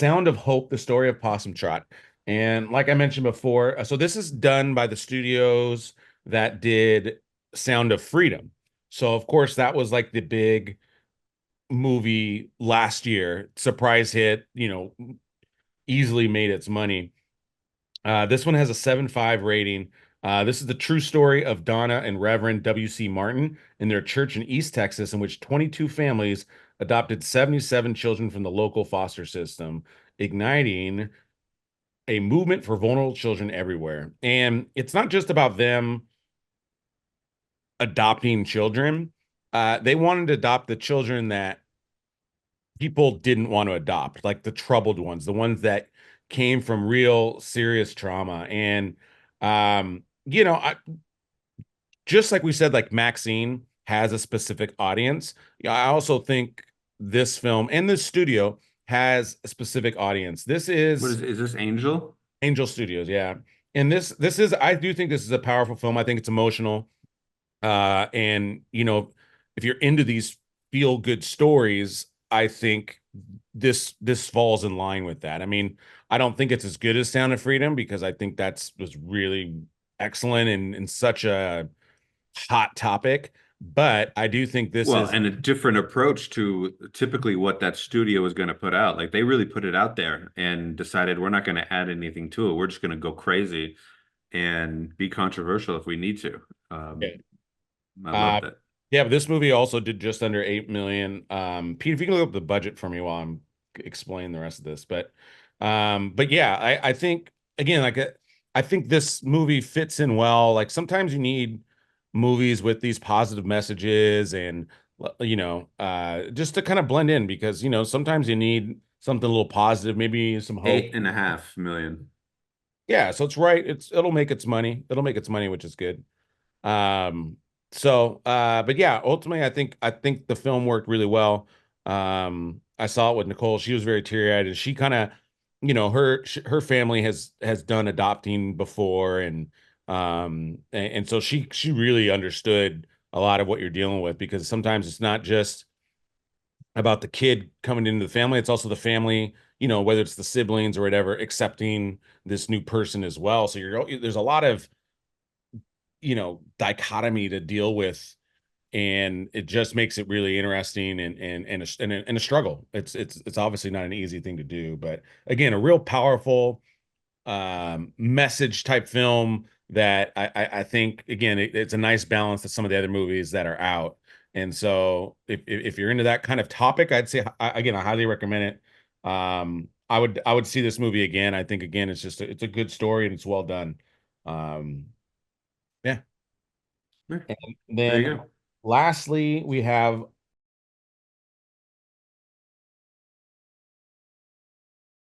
Sound of Hope: The Story of Possum Trot. And like I mentioned before, so this is done by the studios that did Sound of Freedom. So of course that was like the big movie last year, surprise hit, easily made its money. This one has a 7.5 rating. This is the true story of Donna and Reverend W.C. Martin in their church in East Texas, in which 22 families adopted 77 children from the local foster system, igniting a movement for vulnerable children everywhere. And it's not just about them adopting children. They wanted to adopt the children that people didn't want to adopt, like the troubled ones, the ones that came from real serious trauma. And just like we said, like Maxine has a specific audience. Yeah, I also think this film and this studio has a specific audience. This What is is this Angel? Angel Studios, yeah. And this is I do think this is a powerful film. I think it's emotional. And if you're into these feel good stories, I think this falls in line with that. I mean, I don't think it's as good as Sound of Freedom because I think that's was really excellent and such a hot topic. But I do think this Well, is and a different approach to typically what that studio was going to put out. Like they really put it out there and decided we're not going to add anything to it. We're just going to go crazy and be controversial if we need to. yeah. I Uh love that. yeah, but this movie also did just under 8 million. Pete, if you can look up the budget for me while I'm explaining the rest of this. But yeah, I think again, I think this movie fits in well. Like sometimes you need movies with these positive messages and just to kind of blend in because sometimes you need something a little positive, maybe some hope. 8.5 million. Yeah, so it's right. It'll make its money. It'll make its money, which is good. Um, but yeah, ultimately, I think the film worked really well. I saw it with Nicole. She was very teary-eyed, and she kind of, her family has done adopting before, and so she really understood a lot of what you're dealing with because sometimes it's not just about the kid coming into the family, it's also the family, whether it's the siblings or whatever, accepting this new person as well. So there's a lot of dichotomy to deal with, and it just makes it really interesting and a struggle. It's obviously not an easy thing to do, but again, a real powerful message type film that I think again it's a nice balance to some of the other movies that are out. And so if you're into that kind of topic, I'd say again I highly recommend it. I would see this movie again. I think again it's a good story and it's well done. Yeah. Yeah, And there then you go. lastly, we have